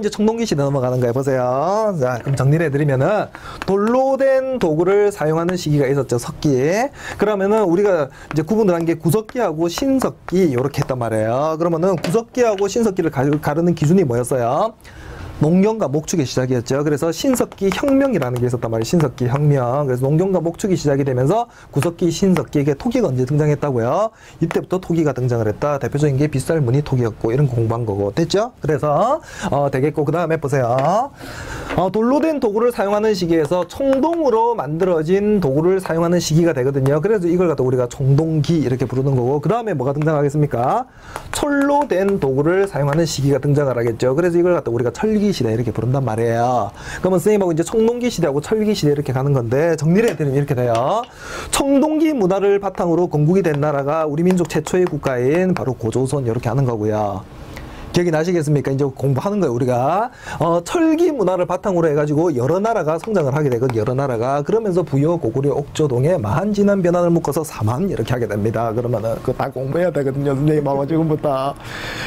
이제 청동기 시대 넘어가는 거예요. 보세요. 자, 그럼 정리를 해드리면은 돌로 된 도구를 사용하는 시기가 있었죠. 석기. 그러면은 우리가 이제 구분을 한 게 구석기하고 신석기 이렇게 했단 말이에요. 그러면은 구석기하고 신석기를 가르는 기준이 뭐였어요? 농경과 목축의 시작이었죠. 그래서 신석기 혁명이라는 게 있었단 말이에요. 신석기 혁명. 그래서 농경과 목축이 시작이 되면서 구석기, 신석기, 이게 토기가 언제 등장했다고요? 이때부터 토기가 등장을 했다. 대표적인 게 빗살무늬 토기였고 이런 거 공부한 거고. 됐죠? 그래서 되겠고 그 다음에 보세요. 돌로 된 도구를 사용하는 시기에서 청동으로 만들어진 도구를 사용하는 시기가 되거든요. 그래서 이걸 갖다 우리가 청동기 이렇게 부르는 거고, 그 다음에 뭐가 등장하겠습니까? 철로 된 도구를 사용하는 시기가 등장을 하겠죠. 그래서 이걸 갖다 우리가 철기 시대 이렇게 부른단 말이에요. 그러면 선생님하고 이제 청동기 시대하고 철기 시대 이렇게 가는 건데, 정리를 해드리면 이렇게 돼요. 청동기 문화를 바탕으로 건국이 된 나라가 우리 민족 최초의 국가인 바로 고조선 이렇게 하는 거고요. 기억이 나시겠습니까? 이제 공부하는 거예요, 우리가. 철기 문화를 바탕으로 해가지고 여러 나라가 성장을 하게 되거든요, 여러 나라가. 그러면서 부여, 고구려, 옥조동에 만진한 변환을 묶어서 사만 이렇게 하게 됩니다. 그러면은 그거 다 공부해야 되거든요, 선생님. 아마 지금부터.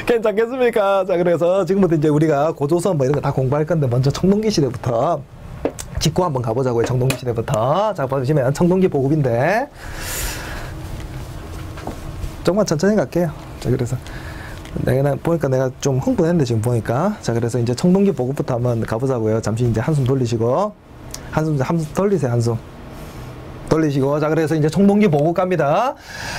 괜찮겠습니까? 자, 그래서 지금부터 이제 우리가 고조선 뭐 이런 거 다 공부할 건데, 먼저 청동기 시대부터 짚고 한번 가보자고요, 청동기 시대부터. 자, 보시면 청동기 보급인데, 조금만 천천히 갈게요. 자, 그래서. 내가 보니까 내가 좀 흥분했는데 지금 보니까. 자, 그래서 이제 청동기 보급부터 한번 가보자고요. 잠시 이제 한숨 돌리시고, 한숨 돌리세요. 한숨 돌리시고. 자, 그래서 이제 청동기 보급 갑니다.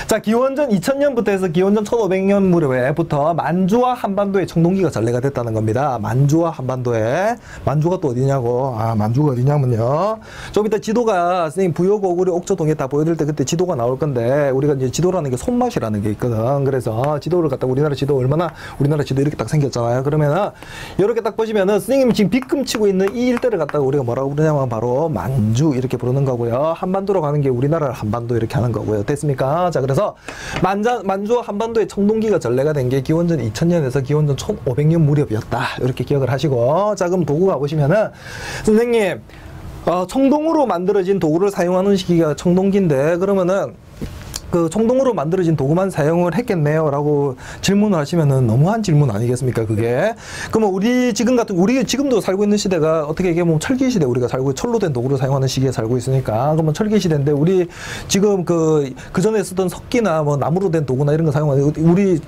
자, 기원전 2000년부터 해서 기원전 1500년 무렵에부터 만주와 한반도에 청동기가 전래가 됐다는 겁니다. 만주와 한반도에. 만주가 또 어디냐고. 만주가 어디냐면요, 좀 이따 지도가 선생님 부여, 고구려, 옥조동에 다 보여드릴 때 그때 지도가 나올 건데, 우리가 이제 지도라는 게 손맛이라는 게 있거든. 그래서 지도를 갖다가 우리나라 지도 얼마나, 우리나라 지도 이렇게 딱 생겼잖아요. 그러면은 이렇게 딱 보시면은 선생님이 지금 빗금 치고 있는 이 일대를 갖다가 우리가 뭐라고 부르냐면 바로 만주 이렇게 부르는 거고요. 한반도로 가는 게 우리나라 한반도 이렇게 하는 거고요. 됐습니까? 자, 그래서 만주와 한반도에 청동기가 전래가 된 게 기원전 2000년에서 기원전 1500년 무렵이었다. 이렇게 기억을 하시고. 자, 그럼 도구 가보시면은 선생님, 청동으로 만들어진 도구를 사용하는 시기가 청동기인데, 그러면은 그 청동으로 만들어진 도구만 사용을 했겠네요 라고 질문을 하시면은 너무한 질문 아니겠습니까, 그게? 그러면 우리 지금도 살고 있는 시대가 어떻게 얘기하면 철기 시대, 우리가 살고 철로 된 도구를 사용하는 시기에 살고 있으니까, 그러면 철기 시대인데, 우리 지금 그 전에 쓰던 석기나 뭐 나무로 된 도구나 이런 거 사용하는, 우리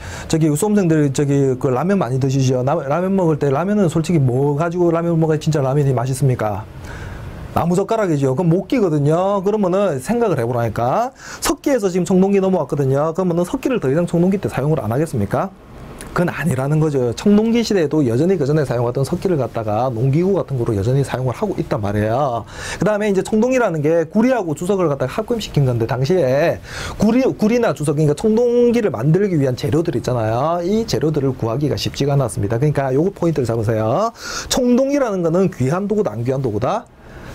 수험생들 그 라면 많이 드시죠? 라면 먹을 때 라면은 솔직히 뭐 가지고 라면 먹어야 진짜 라면이 맛있습니까? 나무젓가락이죠. 그럼 못 끼거든요. 그러면은 생각을 해보라니까. 석기에서 지금 청동기 넘어왔거든요. 그러면은 석기를 더 이상 청동기 때 사용을 안 하겠습니까? 그건 아니라는 거죠. 청동기 시대에도 여전히 그 전에 사용하던 석기를 갖다가 농기구 같은 거로 여전히 사용을 하고 있단 말이에요. 그 다음에 이제 청동이라는 게 구리하고 주석을 갖다가 합금시킨 건데, 당시에 구리나 주석, 그러니까 청동기를 만들기 위한 재료들 있잖아요. 이 재료들을 구하기가 쉽지가 않았습니다. 그러니까 요거 포인트를 잡으세요. 청동이라는 거는 귀한 도구다, 안 귀한 도구다?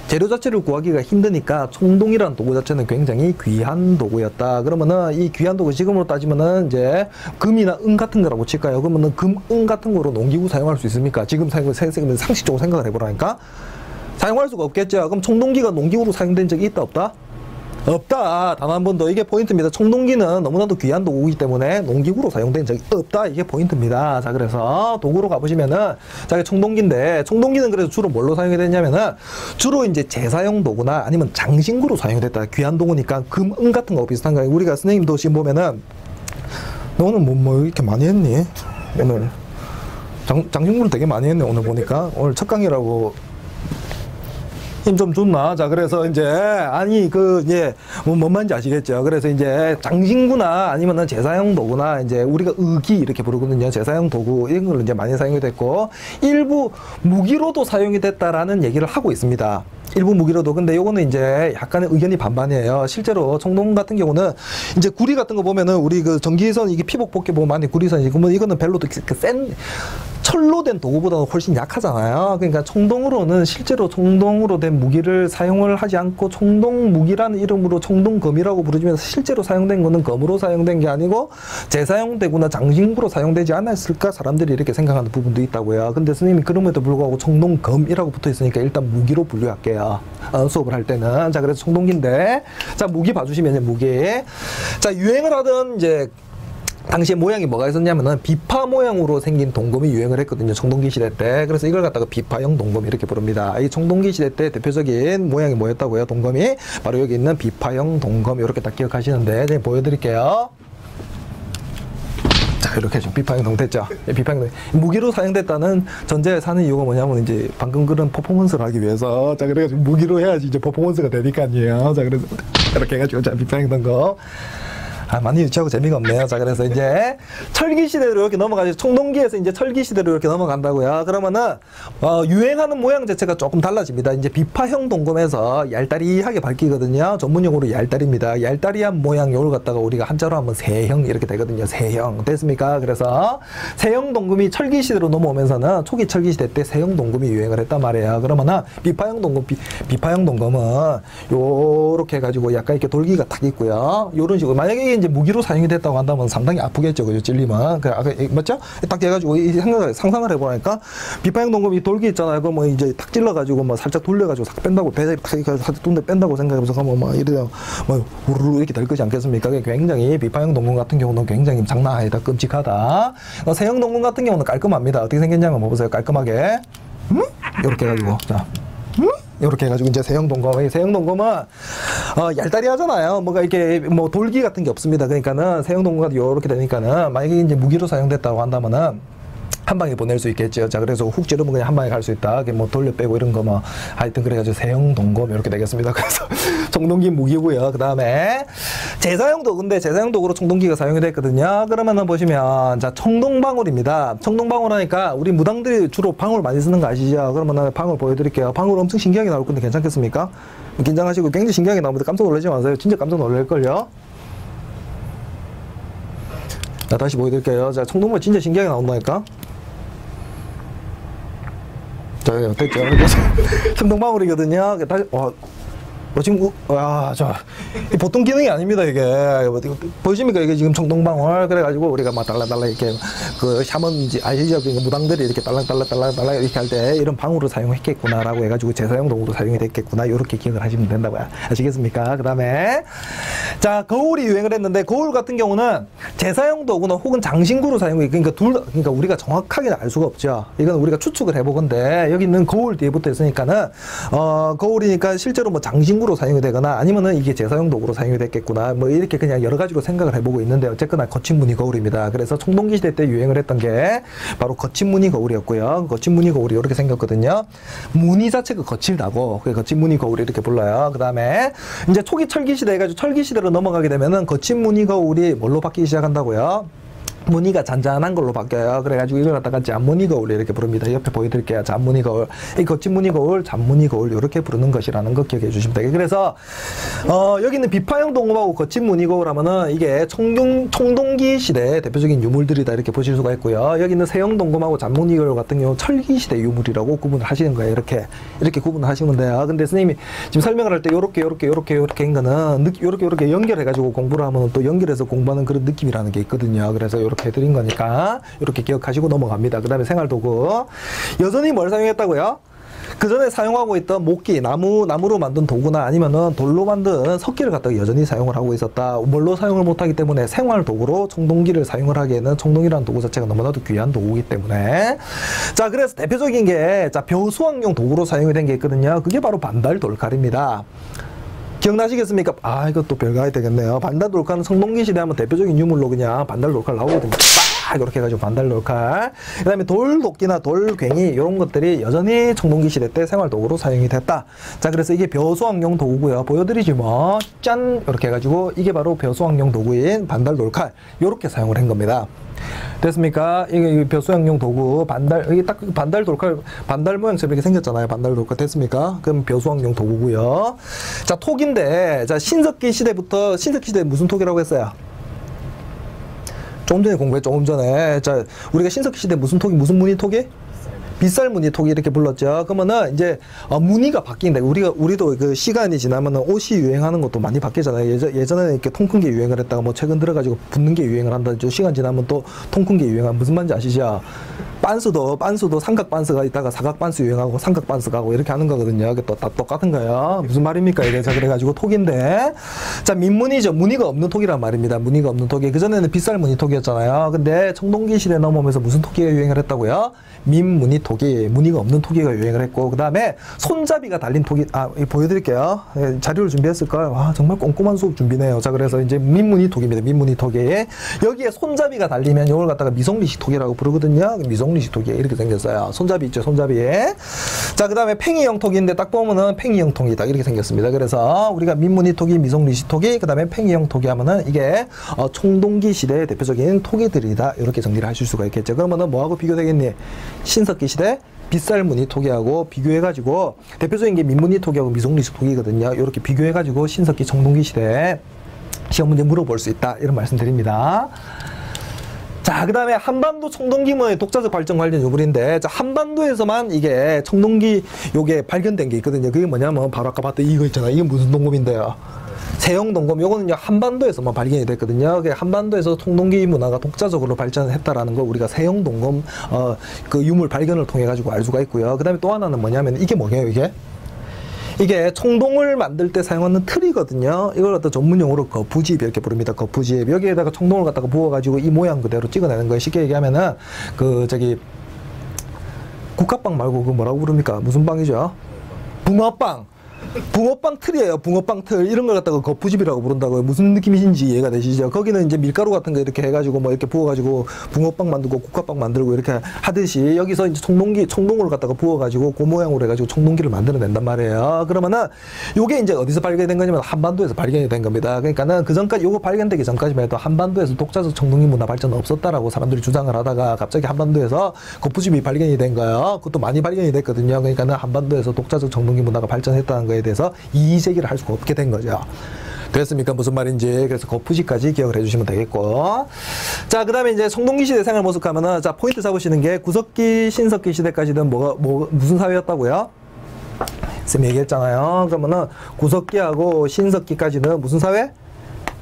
재료 자체를 구하기가 힘드니까 청동이라는 도구 자체는 굉장히 귀한 도구였다. 그러면은 이 귀한 도구, 지금으로 따지면은 이제 금이나 은 같은 거라고 칠까요? 그러면은 금, 은 같은 거로 농기구 사용할 수 있습니까? 지금 상식적으로 생각을 해보라니까. 사용할 수가 없겠죠. 그럼 청동기가 농기구로 사용된 적이 있다, 없다? 없다. 단 한 번도. 이게 포인트입니다. 청동기는 너무나도 귀한 도구이기 때문에 농기구로 사용된 적이 없다. 이게 포인트입니다. 자, 그래서 도구로 가보시면은, 자, 청동기인데, 청동기는 그래서 주로 뭘로 사용이 됐냐면은, 주로 이제 제사용 도구나 아니면 장신구로 사용이 됐다. 귀한 도구니까 금, 은 같은 거 비슷한 거예요. 우리가 선생님도 지금 보면은, 너 오늘 뭐 이렇게 많이 했니? 오늘. 장신구를 되게 많이 했네, 오늘 보니까. 오늘 첫 강의라고. 힘 좀 줬나? 자, 그래서 이제, 뭔 말인지 아시겠죠? 그래서 이제, 장신구나 아니면은 제사용 도구나, 이제, 우리가 의기 이렇게 부르거든요. 제사용 도구, 이런 걸 이제 많이 사용이 됐고, 일부 무기로도 사용이 됐다라는 얘기를 하고 있습니다. 일부 무기로도. 근데 요거는 이제 약간의 의견이 반반이에요. 실제로 청동 같은 경우는 이제 구리 같은 거 보면은 우리 그 전기선, 이게 피복 복개 보면 많이 구리선이고, 그러면 이거는 별로 센, 철로 된 도구보다는 훨씬 약하잖아요. 그러니까 청동으로는 실제로 청동으로 된 무기를 사용을 하지 않고 청동 무기라는 이름으로 청동검이라고 부르면서 실제로 사용된 거는 검으로 사용된 게 아니고 제사용 대구나 장신구로 사용되지 않았을까, 사람들이 이렇게 생각하는 부분도 있다고요. 근데 스님이 그럼에도 불구하고 청동검이라고 붙어 있으니까 일단 무기로 분류할게요. 수업을 할 때는. 자, 그래서 청동기인데, 자, 무기 봐주시면 무기. 자, 유행을 하던 이제 당시에 모양이 뭐가 있었냐면은 비파 모양으로 생긴 동검이 유행을 했거든요. 청동기 시대 때. 그래서 이걸 갖다가 비파형 동검 이렇게 부릅니다. 이 청동기 시대 때 대표적인 모양이 뭐였다고요? 동검이 바로 여기 있는 비파형 동검 이렇게 딱 기억하시는데 이제 보여드릴게요. 자, 이렇게 좀 비파형 동검 됐죠? 비파형 동검. 무기로 사용됐다는 전제에 사는 이유가 뭐냐면 이제 방금 그런 퍼포먼스를 하기 위해서 자 그래가지고 무기로 해야지 이제 퍼포먼스가 되니까요. 자 그래서 이렇게 해가지고 자 비파형 동검. 아, 많이 유치하고 재미가 없네요. 자, 그래서 이제 철기 시대로 이렇게 넘어가죠. 청동기에서 이제 철기 시대로 이렇게 넘어간다고요. 그러면은, 유행하는 모양 자체가 조금 달라집니다. 이제 비파형 동검에서 얄다리하게 밝히거든요. 전문용어로 얄다리입니다. 얄다리한 모양 요걸 갖다가 우리가 한자로 하면 세형 이렇게 되거든요. 세형. 됐습니까? 그래서 세형 동검이 철기 시대로 넘어오면서는 초기 철기 시대 때 세형 동검이 유행을 했단 말이에요. 그러면은 비파형 동검, 비파형 동검은 요렇게 해가지고 약간 이렇게 돌기가 탁 있고요. 요런 식으로. 만약에 이제 무기로 사용이 됐다고 한다면 상당히 아프겠죠, 그죠? 찔리면. 그 아까 맞죠? 딱 해가지고 상상을 해보니까 비파형 동검이 돌기 있잖아요. 그거 뭐 이제 탁 찔러가지고 뭐 살짝 돌려가지고 싹 뺀다고 배에 살짝 돈데 뺀다고 생각하면서 가면 막 이래요. 뭐 우르르 이렇게 될 것이 않겠습니까? 굉장히 비파형 동검 같은 경우는 굉장히 장난 아니다, 끔찍하다. 세형 동검 같은 경우는 깔끔합니다. 어떻게 생겼냐면 뭐 보세요, 깔끔하게. 이렇게 해가지고 자. 이렇게 해가지고 이제 세형 동검, 세형 동검은 얄다리 하잖아요. 뭐가 이렇게 뭐 돌기 같은 게 없습니다. 그러니까는 세형 동검이 이렇게 되니까는 만약에 이제 무기로 사용됐다고 한다면은 한 방에 보낼 수 있겠죠. 자, 그래서 훅 찌르면 그냥 한 방에 갈 수 있다. 뭐 돌려 빼고 이런 거 뭐 하여튼 그래가지고 세형 동검 이렇게 되겠습니다. 그래서 청동기 무기고요. 그 다음에 제사용 도구인데 제사용 도구로 청동기가 사용이 됐거든요. 그러면은 보시면 자 청동방울입니다. 청동방울 하니까 우리 무당들이 주로 방울 많이 쓰는 거 아시죠? 그러면 방울 보여드릴게요. 방울 엄청 신기하게 나올 건데 괜찮겠습니까? 긴장하시고 굉장히 신기하게 나옵니다. 깜짝 놀라지 마세요. 진짜 깜짝 놀랄걸요. 자, 다시 보여드릴게요. 자, 청동방울 진짜 신기하게 나온다니까. 자, 됐죠? 청동방울이거든요. 다시, 지금, 보통 기능이 아닙니다, 이게. 보이십니까? 이게 지금 청동방울. 그래가지고 우리가 막 달라달라 이렇게, 그 샤먼인지 아시죠? 그러니까 무당들이 이렇게 달랑달랑달랑달랑 이렇게 할 때 이런 방울을 사용했겠구나라고 해가지고 제사용 도구로 사용이 됐겠구나. 이렇게 기억을 하시면 된다고요. 아시겠습니까? 그 다음에, 자, 거울이 유행을 했는데, 거울 같은 경우는 제사용 도구는 혹은 장신구로 사용이, 그러니까 우리가 정확하게는 알 수가 없죠. 이건 우리가 추측을 해보건데, 여기 있는 거울 뒤에 붙어 있으니까는, 거울이니까 실제로 뭐 장신구 로 사용이 되거나 아니면은 이게 제사용 도구로 사용이 됐겠구나 뭐 이렇게 그냥 여러 가지로 생각을 해보고 있는데 어쨌거나 거친 무늬 거울입니다. 그래서 청동기 시대 때 유행을 했던 게 바로 거친 무늬 거울이었고요. 거친 무늬 거울이 이렇게 생겼거든요. 무늬 자체가 거칠다고 그 거친 무늬 거울이 이렇게 불러요. 그 다음에 이제 초기 철기 시대 해가지고 철기 시대로 넘어가게 되면은 거친 무늬 거울이 뭘로 바뀌기 시작한다고요? 무늬가 잔잔한 걸로 바뀌어요. 그래가지고 이걸 갖다가 잔무늬 거울 이렇게 부릅니다. 옆에 보여드릴게요. 잔무늬 거울. 이 거친 무늬 거울, 잔무늬 거울 이렇게 부르는 것이라는 거 기억해 주시면 돼요. 그래서 여기 있는 비파형 동검하고 거친 무늬 거울 하면은 이게 청동기 시대 대표적인 유물들이다 이렇게 보실 수가 있고요. 여기 있는 세형 동검하고 잔무늬 거울 같은 경우 철기 시대 유물이라고 구분을 하시는 거예요. 이렇게 구분을 하시면 돼요. 근데 선생님이 지금 설명을 할 때 요렇게 한 거는 요렇게 연결해가지고 공부를 하면 또 연결해서 공부하는 그런 느낌이라는 게 있거든요. 그래서 요렇게 해드린 거니까 이렇게 기억하시고 넘어갑니다. 그 다음에 생활도구 여전히 뭘 사용했다고요? 그 전에 사용하고 있던 목기, 나무로 만든 도구나 아니면은 돌로 만든 석기를 갖다가 여전히 사용을 하고 있었다. 뭘로 사용을 못하기 때문에 생활도구로 청동기를 사용을 하기에는 청동이라는 도구 자체가 너무나도 귀한 도구이기 때문에 자 그래서 대표적인 게 자 벼수학용 도구로 사용이 된 게 있거든요. 그게 바로 반달돌칼입니다. 기억나시겠습니까? 아, 이것도 별거 아니 되겠네요. 반달돌칼은 청동기 시대 하면 대표적인 유물로 그냥 반달돌칼 나오거든요. 빡! 이렇게 해가지고 반달돌칼. 그 다음에 돌도끼나 돌괭이, 이런 것들이 여전히 청동기 시대 때 생활도구로 사용이 됐다. 자, 그래서 이게 벼수학용 도구고요. 보여드리지 뭐. 짠! 이렇게 해가지고 이게 바로 벼수학용 도구인 반달돌칼. 요렇게 사용을 한 겁니다. 됐습니까? 이게 벼수학용 도구 이게 딱 반달 돌칼 반달 모양처럼 이렇게 생겼잖아요. 반달 돌칼 됐습니까? 그럼 벼수학용 도구고요. 자 톡인데 자 신석기 시대 무슨 톡이라고 했어요? 조금 전에 공부했죠. 조금 전에 자 우리가 신석기 시대 무슨 톡이 무슨 무늬 톡이? 빗살 무늬 토기 이렇게 불렀죠. 그러면은 이제 무늬가 바뀐다. 우리도 그 시간이 지나면은 옷이 유행하는 것도 많이 바뀌잖아요. 예전에는 이렇게 통 큰 게 유행을 했다가 뭐 최근 들어가지고 붙는 게 유행을 한다죠. 시간 지나면 또 통 큰 게 유행하는 무슨 말인지 아시죠? 빤스도 삼각 빤스가 있다가 사각 빤스 유행하고 삼각 빤스 가고 이렇게 하는 거거든요. 이게 또 다 똑같은 거예요. 무슨 말입니까 이게? 자, 그래가지고 톡인데, 자, 민무늬죠. 무늬가 없는 톡이란 말입니다. 무늬가 없는 톡이. 그전에는 빗살 무늬 톡이었잖아요. 근데 청동기 시대 넘어오면서 무슨 토기가 유행을 했다고요? 민무늬 토기, 무늬가 없는 토기가 유행을 했고, 그 다음에 손잡이가 달린 토기, 보여드릴게요. 네, 자료를 준비했을걸. 와, 정말 꼼꼼한 수업 준비네요. 자, 그래서 이제 민무늬 토기입니다. 민무늬 토기. 여기에 손잡이가 달리면 이걸 갖다가 미송리식 토기라고 부르거든요. 미송리식 토기 이렇게 생겼어요. 손잡이 있죠, 손잡이. 자, 그 다음에 팽이형 토기인데 딱 보면은 팽이형 토기 딱 이렇게 생겼습니다. 그래서 우리가 민무늬 토기, 미송리식 토기, 그 다음에 팽이형 토기 하면은 이게 청동기 시대의 대표적인 토기들이다. 이렇게 정리를 하실 수가 있겠죠. 그러면은 뭐하고 비교되겠니? 신석기 시대 빗살 무늬 토기하고 비교해가지고 대표적인 게 민무늬 토기하고 미송리식 토기거든요. 이렇게 비교해가지고 신석기 청동기 시대 시험 문제 물어볼 수 있다. 이런 말씀 드립니다. 자, 그 다음에 한반도 청동기문의 독자적 발전 관련 유물인데, 자, 한반도에서만 이게 청동기 요게 발견된 게 있거든요. 그게 뭐냐면 바로 아까 봤던 이거 있잖아. 이게 무슨 동검인데요? 세형 동검. 요거는요 한반도에서만 발견이 됐거든요. 한반도에서 청동기 문화가 독자적으로 발전했다라는 걸 우리가 세형 동검 그 유물 발견을 통해 가지고 알 수가 있고요. 그 다음에 또 하나는 뭐냐면 이게 뭐예요? 이게 청동을 만들 때 사용하는 틀이거든요. 이걸 갖다 전문용어로 거푸집 이렇게 부릅니다. 거푸집. 여기에다가 청동을 갖다가 부어가지고 이 모양 그대로 찍어내는 거예요. 쉽게 얘기하면은 국화빵 말고 그 뭐라고 부릅니까? 무슨 빵이죠? 붕어빵. 붕어빵 틀이에요. 붕어빵 틀. 이런 걸 갖다가 거푸집이라고 부른다고요. 무슨 느낌이신지 이해가 되시죠? 거기는 이제 밀가루 같은 거 이렇게 해가지고 뭐 이렇게 부어가지고 붕어빵 만들고 국화빵 만들고 이렇게 하듯이 여기서 이제 청동을 갖다가 부어가지고 그 모양으로 해가지고 청동기를 만들어낸단 말이에요. 그러면은 요게 이제 어디서 발견된 거냐면 한반도에서 발견이 된 겁니다. 그러니까는 그 전까지 요거 발견되기 전까지만 해도 한반도에서 독자적 청동기 문화 발전은 없었다라고 사람들이 주장을 하다가 갑자기 한반도에서 거푸집이 발견이 된 거예요. 그것도 많이 발견이 됐거든요. 그러니까는 한반도에서 독자적 청동기 문화가 발전했다는 거에 대해서 이의 제기를 할 수가 없게 된 거죠. 됐습니까? 무슨 말인지. 그래서 거푸집까지 기억을 해주시면 되겠고. 자, 그 다음에 이제 청동기 시대 생활 모습 가면은, 자, 포인트 잡으시는 게 구석기, 신석기 시대까지는 무슨 사회였다고요? 쌤이 얘기했잖아요. 그러면은 구석기하고 신석기까지는 무슨 사회?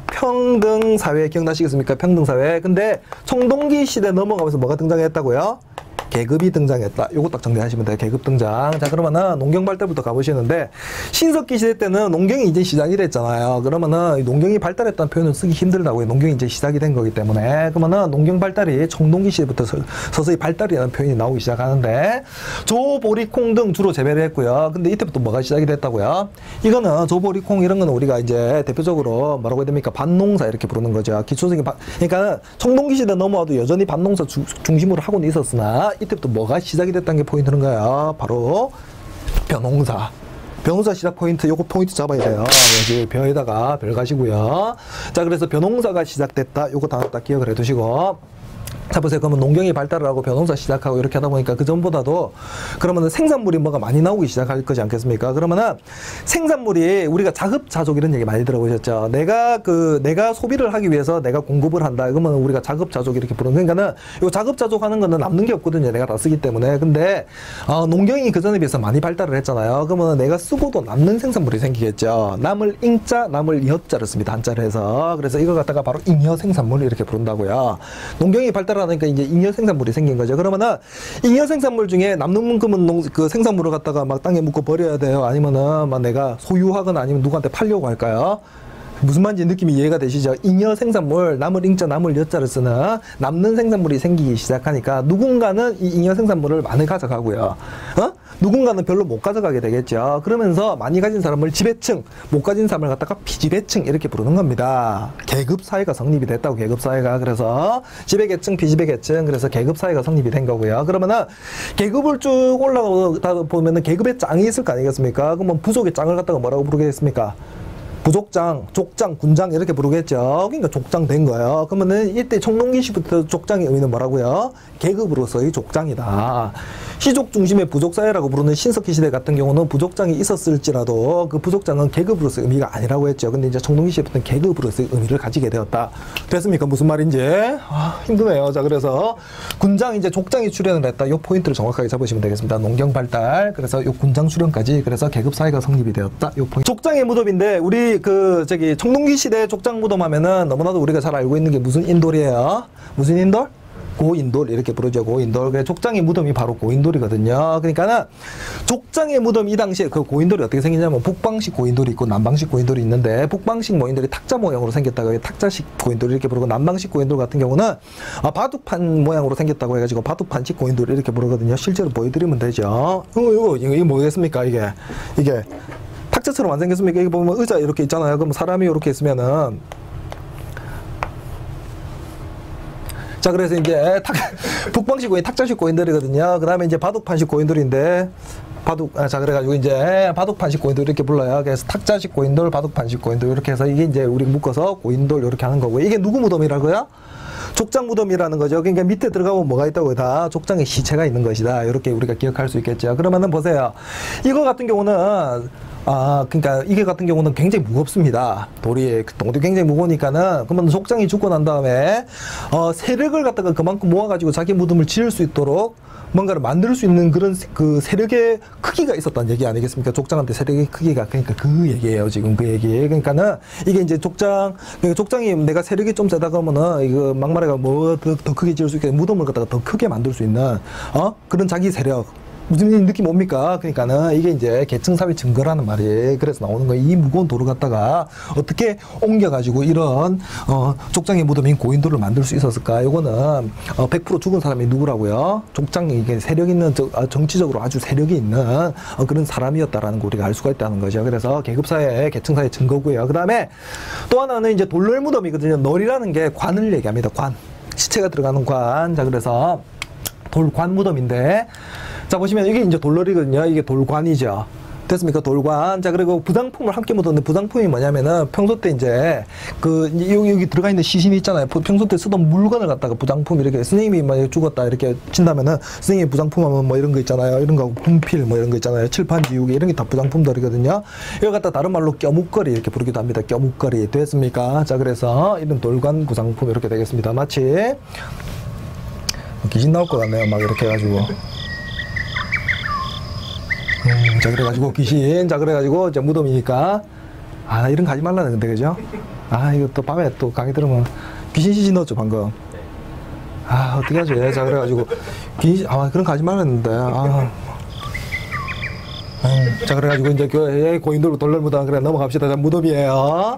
평등 사회. 기억나시겠습니까? 평등 사회. 근데 청동기 시대 넘어가면서 뭐가 등장했다고요? 계급이 등장했다. 요거 딱 정리하시면 돼요. 계급 등장. 자, 그러면은 농경 발달부터 가보시는데, 신석기 시대 때는 농경이 이제 시작이 됐잖아요. 그러면은 농경이 발달했다는 표현을 쓰기 힘들다고요. 농경이 이제 시작이 된 거기 때문에. 그러면은 농경 발달이 청동기 시대부터 서서히 발달이라는 표현이 나오기 시작하는데, 조보리콩 등 주로 재배를 했고요. 근데 이때부터 뭐가 시작이 됐다고요? 이거는 조보리콩 이런 거는 우리가 이제 대표적으로 뭐라고 해야 됩니까? 밭농사 이렇게 부르는 거죠. 기초적인 그러니까 청동기 시대 넘어와도 여전히 밭농사 중심으로 하고는 있었으나, 이때부터 뭐가 시작이 됐다는 게 포인트는 거예요. 바로 벼농사. 벼농사 시작 포인트, 요거 포인트 잡아야 돼요. 여기 벼에다가 별 가시고요. 자, 그래서 벼농사가 시작됐다. 요거 다 기억을 해 두시고. 자, 보세요. 그러면 농경이 발달을 하고 벼농사 시작하고 이렇게 하다 보니까 그 전보다도 그러면은 생산물이 뭐가 많이 나오기 시작할 거지 않겠습니까? 그러면은 생산물이 우리가 자급자족 이런 얘기 많이 들어보셨죠? 내가 소비를 하기 위해서 내가 공급을 한다. 그러면 우리가 자급자족 이렇게 부르는, 그러니까는 요 자급자족 하는 거는 남는 게 없거든요. 내가 다 쓰기 때문에. 근데 농경이 그 전에 비해서 많이 발달을 했잖아요. 그러면 내가 쓰고도 남는 생산물이 생기겠죠. 남을 잉자, 남을 여자를 씁니다. 한자를 해서. 그래서 이걸 갖다가 바로 잉여 생산물 이렇게 부른다고요. 농경이 발달하니까 이제 잉여 생산물이 생긴 거죠. 그러면은 잉여 생산물 중에 남는 만큼은 그 생산물을 갖다가 막 땅에 묻고 버려야 돼요. 아니면은 막 내가 소유하거나 아니면 누구한테 팔려고 할까요? 무슨 말인지 느낌이 이해가 되시죠? 잉여 생산물, 남을 잉자, 남을 여자를 쓰는 남는 생산물이 생기기 시작하니까 누군가는 이 잉여 생산물을 많이 가져가고요. 누군가는 별로 못 가져가게 되겠죠. 그러면서 많이 가진 사람을 지배층, 못 가진 사람을 갖다가 비지배층 이렇게 부르는 겁니다. 계급사회가 성립이 됐다고, 계급사회가. 그래서 지배계층, 비지배계층, 그래서 계급사회가 성립이 된 거고요. 그러면은 계급을 쭉 올라가다 보면은 계급의 짱이 있을 거 아니겠습니까? 그러면 부족의 짱을 갖다가 뭐라고 부르겠습니까? 부족장, 족장, 군장 이렇게 부르겠죠. 그러니까 족장 된 거예요. 그러면은 이때 청동기 시부터 족장의 의미는 뭐라고요? 계급으로서의 족장이다. 시족 중심의 부족사회라고 부르는 신석기 시대 같은 경우는 부족장이 있었을지라도 그 부족장은 계급으로서의 의미가 아니라고 했죠. 근데 이제 청동기 시대부터는 계급으로서의 의미를 가지게 되었다. 됐습니까? 무슨 말인지? 힘드네요. 자, 그래서 군장 이제 족장이 출현을 했다. 요 포인트를 정확하게 잡으시면 되겠습니다. 농경 발달. 그래서 요 군장 출현까지. 그래서 계급 사회가 성립이 되었다. 요 포인트. 족장의 무덤인데 우리 청동기 시대 족장 무덤 하면은 너무나도 우리가 잘 알고 있는 게 무슨 인돌이에요? 무슨 인돌? 고인돌 이렇게 부르죠. 고인돌. 그래서 족장의 무덤이 바로 고인돌이거든요. 그러니까는 족장의 무덤 이 당시에 그 고인돌이 어떻게 생기냐면 북방식 고인돌이 있고 남방식 고인돌이 있는데 북방식 고인돌이 탁자 모양으로 생겼다고 탁자식 고인돌 이렇게 부르고 남방식 고인돌 같은 경우는 바둑판 모양으로 생겼다고 해가지고 바둑판식 고인돌 이렇게 부르거든요. 실제로 보여드리면 되죠. 이거 뭐겠습니까? 이게 탁자처럼 안 생겼습니까? 이게 보면 의자 이렇게 있잖아요. 그럼 사람이 이렇게 있으면은 자, 그래서 이제 북방식 고인, 탁자식 고인돌이거든요. 그 다음에 이제 바둑판식 고인돌인데, 자, 그래가지고 이제 바둑판식 고인돌 이렇게 불러요. 그래서 탁자식 고인돌, 바둑판식 고인돌 이렇게 해서 이게 이제 우리 묶어서 고인돌 이렇게 하는 거고. 이게 누구 무덤이라고요? 족장 무덤이라는 거죠. 그러니까 밑에 들어가면 뭐가 있다고 다 족장의 시체가 있는 것이다. 이렇게 우리가 기억할 수 있겠죠. 그러면은 보세요. 이거 같은 경우는 그러니까 이게 같은 경우는 굉장히 무겁습니다. 돌이 굉장히 무거우니까는 그러면 족장이 죽고 난 다음에 세력을 갖다가 그만큼 모아가지고 자기 무덤을 지을 수 있도록 뭔가를 만들 수 있는 그런 그 세력의 크기가 있었다는 얘기 아니겠습니까? 족장한테 세력의 크기가 그러니까 그 얘기예요. 지금 그 얘기. 그러니까는 이게 이제 족장이 내가 세력이 좀 세다 그러면은 이거 막말해가 뭐 더 크게 지을 수 있게 무덤을 갖다가 더 크게 만들 수 있는 그런 자기 세력. 무슨 느낌 뭡니까? 그러니까는 이게 이제 계층사회 증거라는 말이 그래서 나오는 거예요. 이 무거운 돌을 갖다가 어떻게 옮겨가지고 이런 족장의 무덤인 고인돌을 만들 수 있었을까? 이거는 100% 죽은 사람이 누구라고요? 족장이 이게 세력 있는 정치적으로 아주 세력이 있는 그런 사람이었다라는 거 우리가 알 수가 있다는 거죠. 그래서 계급사회, 계층사회 증거고요. 그 다음에 또 하나는 이제 돌널 무덤이거든요. 널이라는 게 관을 얘기합니다. 관. 시체가 들어가는 관. 자, 그래서 돌관 무덤인데 자, 보시면 이게 이제 돌널이거든요. 이게 돌관이죠. 됐습니까? 돌관. 자, 그리고 부장품을 함께 묻었는데 부장품이 뭐냐면은 평소 때 이제 여기 들어가 있는 시신이 있잖아요. 평소 때 쓰던 물건을 갖다가 부장품 이렇게 선생님이 만약에 죽었다 이렇게 친다면은 선생님이 부장품 하면 뭐 이런 거 있잖아요. 이런 거 분필 뭐 이런 거 있잖아요. 칠판 지우개 이런 게 다 부장품들이거든요. 이걸 갖다 다른 말로 껴묵거리 이렇게 부르기도 합니다. 껴묵거리. 됐습니까? 자, 그래서 이런 돌관 부장품 이렇게 되겠습니다. 마치 귀신 나올 것 같네요. 막 이렇게 해가지고. 자, 그래가지고 귀신. 자, 그래가지고 이제 무덤이니까 이런 거 하지 말라는데 그죠? 이거 또 밤에 또 강의 들으면 귀신 시신 넣었죠 방금. 어떻게 하지? 자, 그래가지고 귀신 그런 거 하지 말라는데 자, 그래가지고 이제 교회에 고인돌로 돌널 무덤 그래 넘어갑시다. 자, 무덤이에요.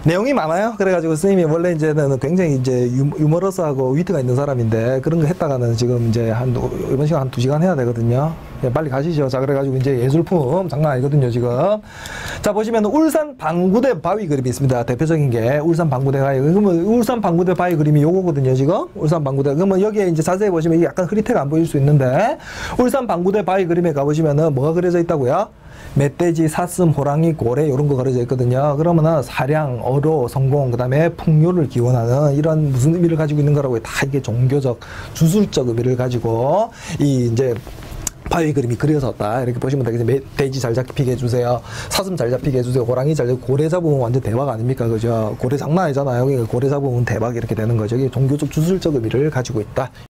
내용이 많아요. 그래가지고 선생님이 원래 이제는 굉장히 이제 유머러스하고 위트가 있는 사람인데 그런 거 했다가는 지금 이제 이번 시간 한 2시간 해야 되거든요. 빨리 가시죠. 자, 그래가지고 이제 예술품 장난 아니거든요, 지금. 자, 보시면 울산 방구대 바위 그림이 있습니다. 대표적인 게 울산 방구대 바위. 그러면 울산 방구대 바위 그림이 요거거든요, 지금. 울산 방구대. 그러면 여기에 이제 자세히 보시면 이게 약간 흐릿해가 안 보일 수 있는데 울산 방구대 바위 그림에 가보시면은 뭐가 그려져 있다고요? 멧돼지, 사슴, 호랑이, 고래 이런 거 그려져 있거든요. 그러면은 사량, 어로, 성공, 그 다음에 풍요를 기원하는 이런 무슨 의미를 가지고 있는 거라고요. 다 이게 종교적, 주술적 의미를 가지고 이제 바위 그림이 그려졌다. 이렇게 보시면 되겠습니다. 돼지 잘 잡히게 해주세요. 사슴 잘 잡히게 해주세요. 호랑이 잘 잡히게. 고래 잡으면 완전 대박 아닙니까? 그죠? 고래 장난 아니잖아요. 그러니까 고래 잡으면 대박 이렇게 되는 거죠. 이게 종교적 주술적 의미를 가지고 있다.